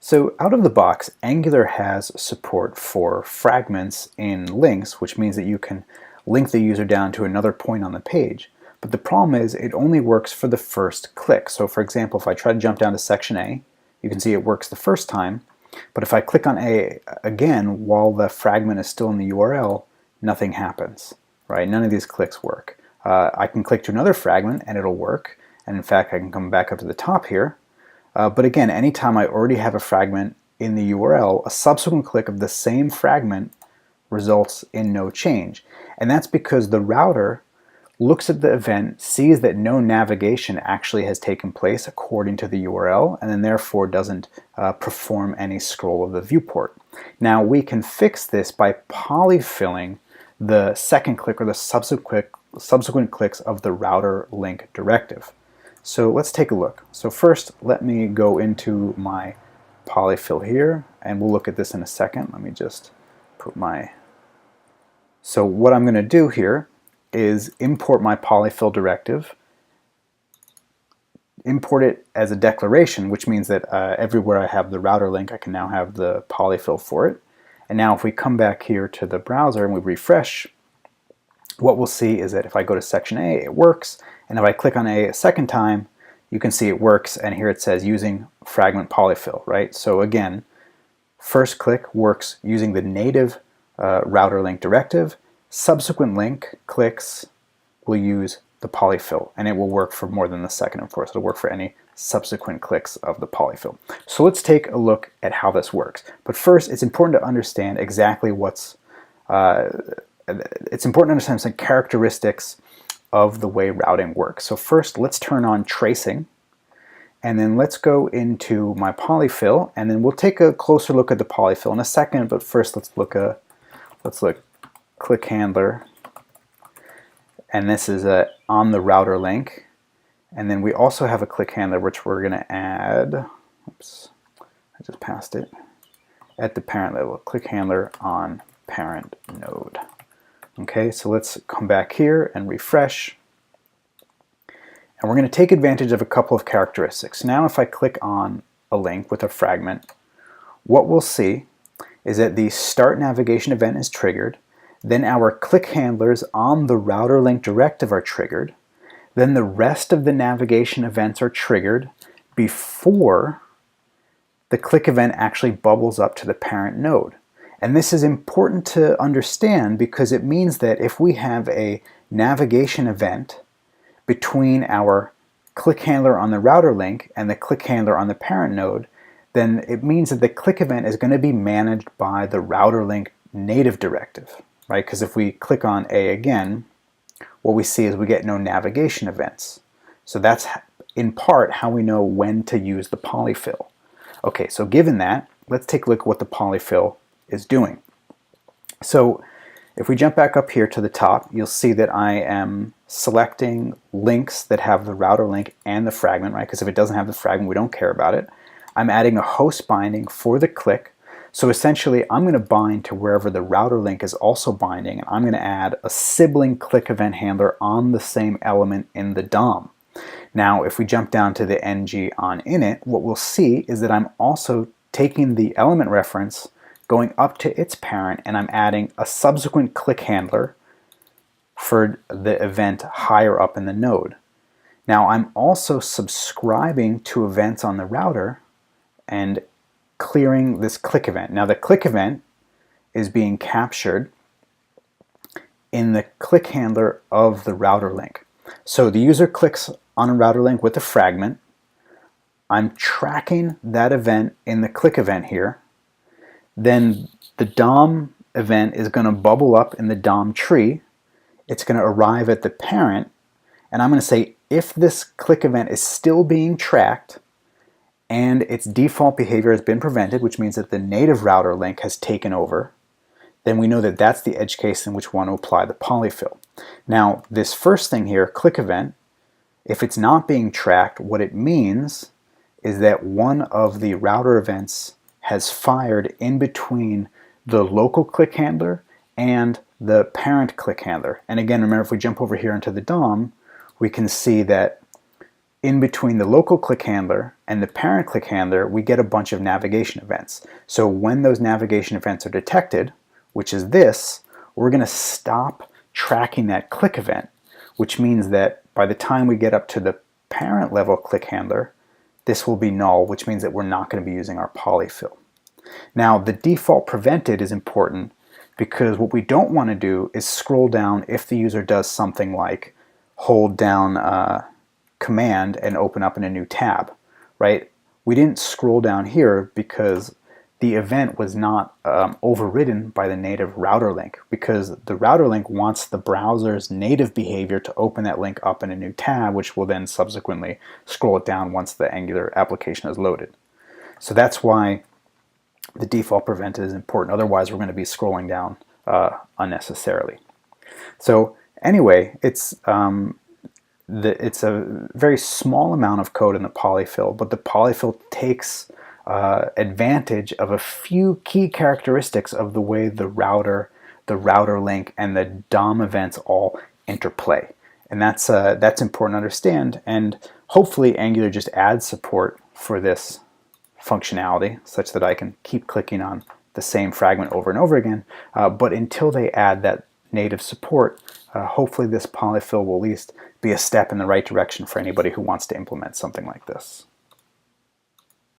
So out of the box, Angular has support for fragments in links, which means that you can link the user down to another point on the page. But the problem is it only works for the first click. So for example, if I try to jump down to section A, you can see it works the first time. But if I click on A again while the fragment is still in the URL, nothing happens, right? None of these clicks work. I can click to another fragment and it'll work. And in fact, I can come back up to the top here. But again, anytime I already have a fragment in the URL, a subsequent click of the same fragment results in no change. And that's because the router looks at the event, sees that no navigation actually has taken place according to the URL, and then therefore doesn't perform any scroll of the viewport. Now we can fix this by polyfilling the second click or the subsequent clicks of the RouterLink directive. So let's take a look. So first, let me go into my polyfill here, and we'll look at this in a second. Let me just put my... So what I'm going to do here is import my polyfill directive, import it as a declaration, which means that everywhere I have the router link, I can now have the polyfill for it. And now if we come back here to the browser and we refresh, what we'll see is that if I go to section A, it works, and if I click on A a second time, you can see it works, and here it says using fragment polyfill, right? So again, first click works using the native router link directive. Subsequent link clicks will use the polyfill, and it will work for more than the second, of course. It'll work for any subsequent clicks of the polyfill. So let's take a look at how this works. But first, it's important to understand exactly it's important to understand some characteristics of the way routing works. So first, let's turn on tracing, and then let's go into my polyfill, and then we'll take a closer look at the polyfill in a second. But first, let's look click handler, and this is on the router link, and then we also have a click handler which we're going to add. Oops, I just passed it at the parent level. Click handler on parent node. Okay, so let's come back here and refresh. And we're going to take advantage of a couple of characteristics. Now if I click on a link with a fragment, what we'll see is that the start navigation event is triggered, then our click handlers on the router link directive are triggered, then the rest of the navigation events are triggered before the click event actually bubbles up to the parent node. And this is important to understand because it means that if we have a navigation event between our click handler on the router link and the click handler on the parent node, then it means that the click event is going to be managed by the router link native directive, right? Because if we click on A again, what we see is we get no navigation events. So that's in part how we know when to use the polyfill. Okay, so given that, let's take a look at what the polyfill is doing. So if we jump back up here to the top, you'll see that I am selecting links that have the router link and the fragment, right? Because if it doesn't have the fragment, we don't care about it. I'm adding a host binding for the click. So essentially, I'm going to bind to wherever the router link is also binding, and I'm going to add a sibling click event handler on the same element in the DOM. Now, if we jump down to the ng on init, what we'll see is that I'm also taking the element reference, going up to its parent, and I'm adding a subsequent click handler for the event higher up in the node. Now I'm also subscribing to events on the router and clearing this click event. Now the click event is being captured in the click handler of the router link. So the user clicks on a router link with a fragment. I'm tracking that event in the click event here. Then the DOM event is going to bubble up in the DOM tree. It's going to arrive at the parent, and I'm going to say if this click event is still being tracked and its default behavior has been prevented, which means that the native router link has taken over, then we know that that's the edge case in which we want to apply the polyfill. Now this first thing here, click event, if it's not being tracked, what it means is that one of the router events has fired in between the local click handler and the parent click handler. And again, remember, if we jump over here into the DOM, we can see that in between the local click handler and the parent click handler, we get a bunch of navigation events. So when those navigation events are detected, which is this, we're going to stop tracking that click event, which means that by the time we get up to the parent level click handler, this will be null, which means that we're not going to be using our polyfill. Now, the default prevented is important because what we don't want to do is scroll down if the user does something like hold down command and open up in a new tab, right? We didn't scroll down here because the event was not overridden by the native router link, because the router link wants the browser's native behavior to open that link up in a new tab, which will then subsequently scroll it down once the Angular application is loaded. So that's why the default prevented is important. Otherwise, we're going to be scrolling down unnecessarily. So anyway, it's a very small amount of code in the polyfill, but the polyfill takes advantage of a few key characteristics of the way the router link, and the DOM events all interplay. And that's important to understand, and hopefully Angular just adds support for this functionality such that I can keep clicking on the same fragment over and over again. But until they add that native support, hopefully this polyfill will at least be a step in the right direction for anybody who wants to implement something like this.